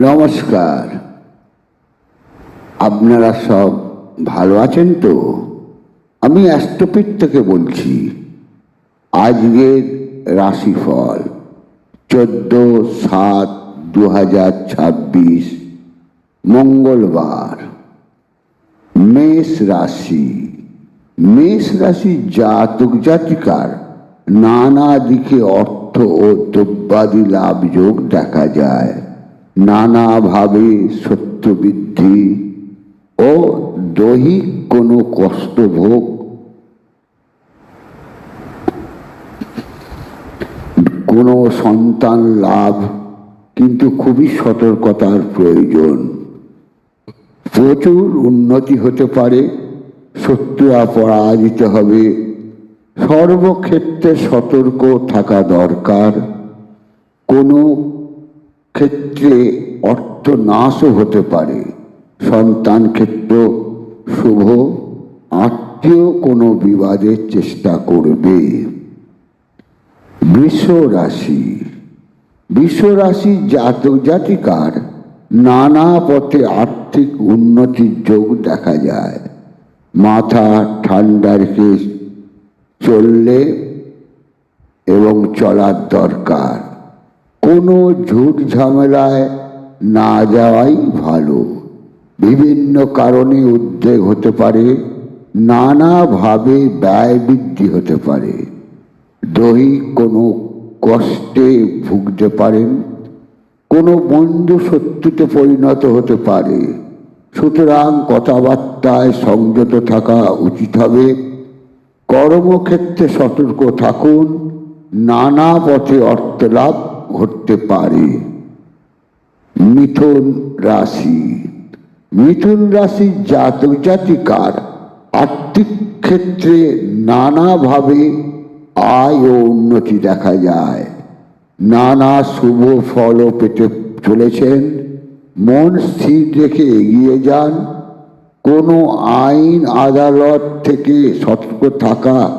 নমস্কার। আপনারা সব ভালো আছেন তো? আমি অ্যাস্ট্রোপিট থেকে বলছি। আজকের রাশিফল 14/7/2026 মঙ্গলবার। মেষ রাশি। মেষ রাশি জাতক জাতিকার নানা দিকে অর্থ ও দ্রব্যাদি লাভ যোগ দেখা যায়। নানাভাবে সত্য বৃদ্ধি ও দৈহিক কোনো কষ্ট ভোগ, কোনো সন্তান লাভ, কিন্তু খুবই সতর্কতার প্রয়োজন। প্রচুর উন্নতি হতে পারে, শত্রুরা পরাজিত হবে। সর্বক্ষেত্রে সতর্ক থাকা দরকার। কোনো ক্ষেত্রে অর্থ নাশও হতে পারে। সন্তান ক্ষেত্র শুভ। আত্মীয় কোনো বিবাদের চেষ্টা করবে। বৃষ রাশি। বৃষ রাশি জাতক জাতিকার নানা পথে আর্থিক উন্নতির যোগ দেখা যায়। মাথা ঠান্ডা রেখে চললে এবং চলার দরকার। কোনো ঝুট ঝামেলায় না যাওয়াই ভালো। বিভিন্ন কারণে উদ্বেগ হতে পারে। নানাভাবে ব্যয় বৃদ্ধি হতে পারে। দৈহিক কোনো কষ্টে ভুগতে পারেন। কোনো বন্ধু শত্রুতে পরিণত হতে পারে। সুতরাং কথাবার্তায় সংযত থাকা উচিত হবে। কর্মক্ষেত্রে সতর্ক থাকুন। নানা পথে অর্থ লাভ ঘটতে পারে। মিথুন রাশি। মিথুন রাশির জাতক জাতিকার আর্থিক ক্ষেত্রে নানাভাবে আয় ও উন্নতি দেখা যায়। নানা শুভ ফলও পেতে চলেছেন। মন স্থির রেখে এগিয়ে যান। কোনো আইন আদালত থেকে সতর্ক থাকা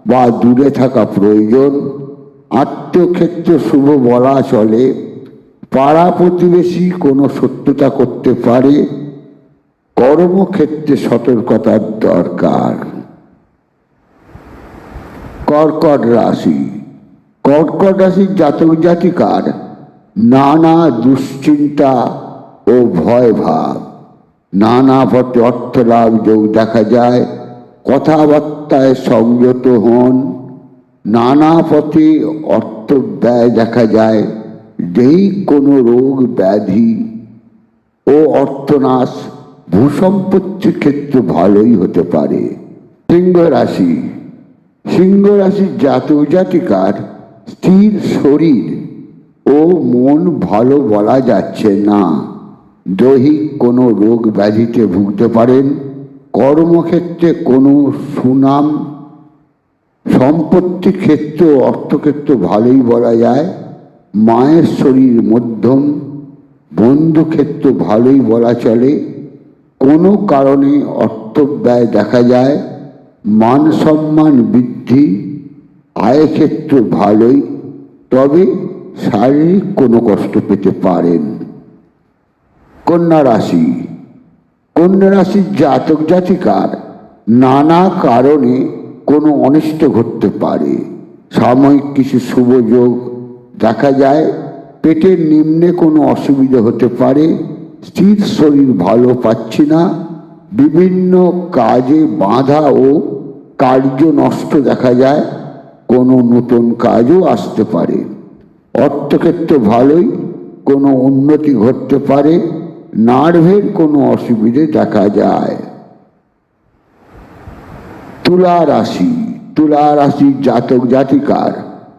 বা দূরে থাকা প্রয়োজন। আত্মক্ষেত্র শুভ বলা চলে। পাড়া প্রতিবেশী কোনো শত্রুতা করতে পারে। কর্মক্ষেত্রে সতর্কতার দরকার। কর্কট রাশি। কর্কট রাশির জাতক জাতিকার নানা দুশ্চিন্তা ও ভয় ভাব। নানা পথে অর্থ লাভ যোগ দেখা যায়। কথাবার্তায় সংযত হন। নানা পথে অর্থ ব্যয় দেখা যায়। দৈহিক কোনো রোগ ব্যাধি ও অর্থনাশ ভূসম্পত্তির ক্ষেত্রে ভালোই হতে পারে। সিংহ রাশি। সিংহ রাশির জাতক জাতিকার স্থির শরীর ও মন ভালো বলা যাচ্ছে না। দৈহিক কোনো রোগ ব্যাধিতে ভুগতে পারেন। কর্মক্ষেত্রে কোনো সুনাম, সম্পত্তি ক্ষেত্র, অর্থক্ষেত্র ভালোই বলা যায়। মায়ের শরীর মধ্যম। বন্ধুক্ষেত্র ভালোই বলা চলে। কোনো কারণে অর্থ ব্যয় দেখা যায়। মান সম্মান বৃদ্ধি। আয়ক্ষেত্র ভালোই, তবে শারীরিক কোনো কষ্ট পেতে পারেন। কন্যা রাশি। কন্যা রাশির জাতক জাতিকার নানা কারণে কোনো অনিষ্ট ঘটতে পারে। সাময়িক কিছু শুভ যোগ দেখা যায়। পেটের নিম্নে কোনো অসুবিধা হতে পারে। স্থির শরীর ভালো পাচ্ছি না। বিভিন্ন কাজে বাধা ও কার্য নষ্ট দেখা যায়। কোনো নতুন কাজও আসতে পারে। অর্থক্ষেত্র ভালোই, কোনো উন্নতি ঘটতে পারে। নার্ভের কোনো অসুবিধে দেখা যায়। তুলা রাশি। তুলা রাশির জাতক জাতিকার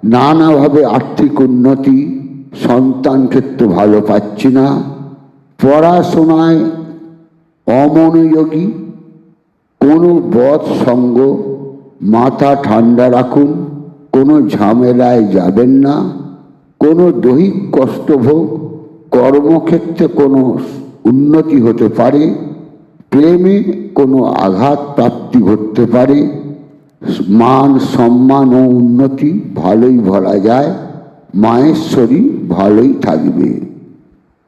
নানাভাবে আর্থিক উন্নতি। সন্তান ক্ষেত্র ভালো পাচ্ছি না। পড়াশোনায় অমনোযোগী। কোনো বদ সঙ্গ। মাথা ঠান্ডা রাখুন। কোনো ঝামেলায় যাবেন না। কোনো দৈহিক কষ্টভোগ। কর্মক্ষেত্রে কোনো উন্নতি হতে পারে। প্রেমে কোনো আঘাত প্রাপ্তি ঘটতে পারে। মান সম্মান ও উন্নতি ভালোই বলা যায়। মায়ের শরীর ভালোই থাকবে।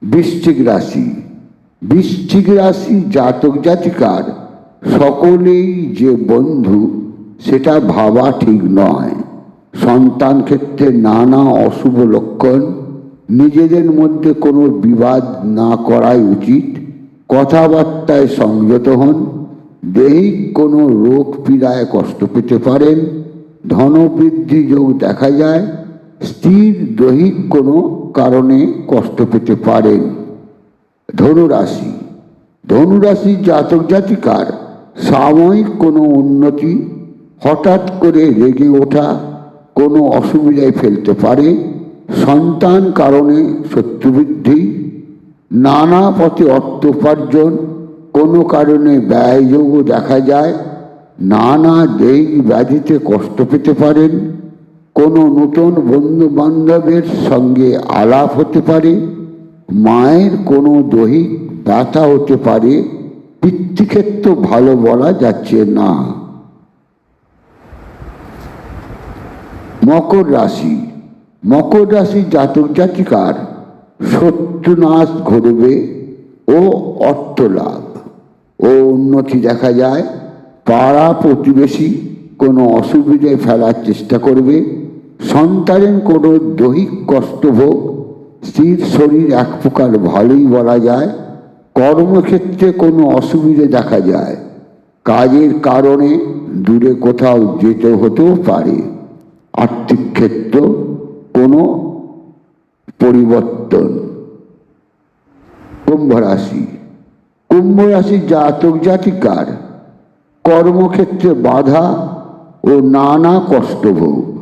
বৃশ্চিক রাশি। বৃশ্চিক রাশি জাতক জাতিকার সকলেই যে বন্ধু সেটা ভাবা ঠিক নয়। সন্তান ক্ষেত্রে নানা অশুভ লক্ষণ, নিজেদের মধ্যে কোনো বিবাদ না করাই উচিত। কথাবার্তায় সংযত হন। দৈহিক কোনো রোগ পীড়ায় কষ্ট পেতে পারেন। ধনবৃদ্ধি যোগ দেখা যায়। স্ত্রীর দৈহিক কোনো কারণে কষ্ট পেতে পারেন। ধনুরাশি। ধনুরাশি জাতক জাতিকার সাময়িক কোনো উন্নতি, হঠাৎ করে রেগে ওঠা কোনো অসুবিধায় ফেলতে পারে। সন্তান কারণে শত্রুবৃদ্ধি, নানা পথে অর্থ উপার্জন, কোনো কারণে ব্যয়যোগও দেখা যায়। নানা দৈহিক ব্যাধিতে কষ্ট পেতে পারেন। কোনো নতুন বন্ধু বান্ধবের সঙ্গে আলাপ হতে পারে। মায়ের কোনো দৈহিক ব্যথা হতে পারে। পিতৃক্ষেত্র ভালো বলা যাচ্ছে না। মকর রাশি। মকর রাশি জাতক জাতিকার শত্রুনাশ ঘটবে ও অর্থ লাভ ও উন্নতি দেখা যায়। পাড়া প্রতিবেশী কোনো অসুবিধায় ফেলার চেষ্টা করবে। সন্তানের কোনো দৈহিক কষ্টভোগ, স্ত্রীর শরীর এক প্রকার ভালোই বলা যায়। কর্মক্ষেত্রে কোনো অসুবিধে দেখা যায়। কাজের কারণে দূরে কোথাও যেতে হতেও পারে। আর্থিক ক্ষেত্র কোনো পরিবর্তন। কুম্ভ রাশি। কুম্ভ রাশি জাতক জাতিকার কর্মক্ষেত্রে বাধা ও নানা কষ্টভোগ।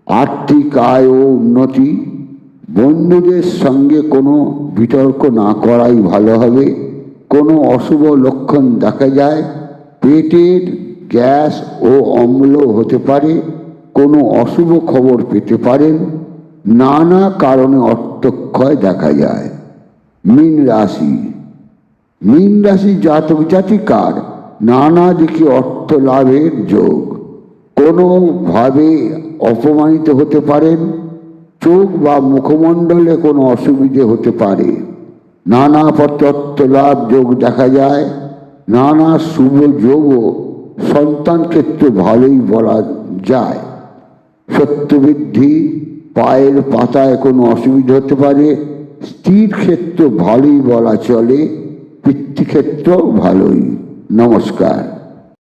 আর্থিক আয় ও উন্নতি। বন্ধুদের সঙ্গে কোনো বিতর্ক না করাই ভালো হবে। কোনো অশুভ লক্ষণ দেখা যায়। পেটের গ্যাস ও অম্ল হতে পারে। কোনো অশুভ খবর পেতে পারেন। নানা কারণে অর্থক্ষয় দেখা যায়। মীন রাশি। মীন রাশি জাতক জাতিকার নানা দিকে অর্থ লাভের যোগ। কোনোভাবে অপমানিত হতে পারেন। চোখ বা মুখমণ্ডলে কোনো অসুবিধে হতে পারে। নানা পথে অর্থ লাভ যোগ দেখা যায়। নানা শুভ যোগও সন্তান ক্ষেত্রে ভালোই বলা যায়। শত্রুবৃদ্ধি, পায়ের পাতায় কোনো অসুবিধা হতে পারে। স্ত্রীর ক্ষেত্র ভালোই বলা চলে। পিতৃক্ষেত্র ভালোই। নমস্কার।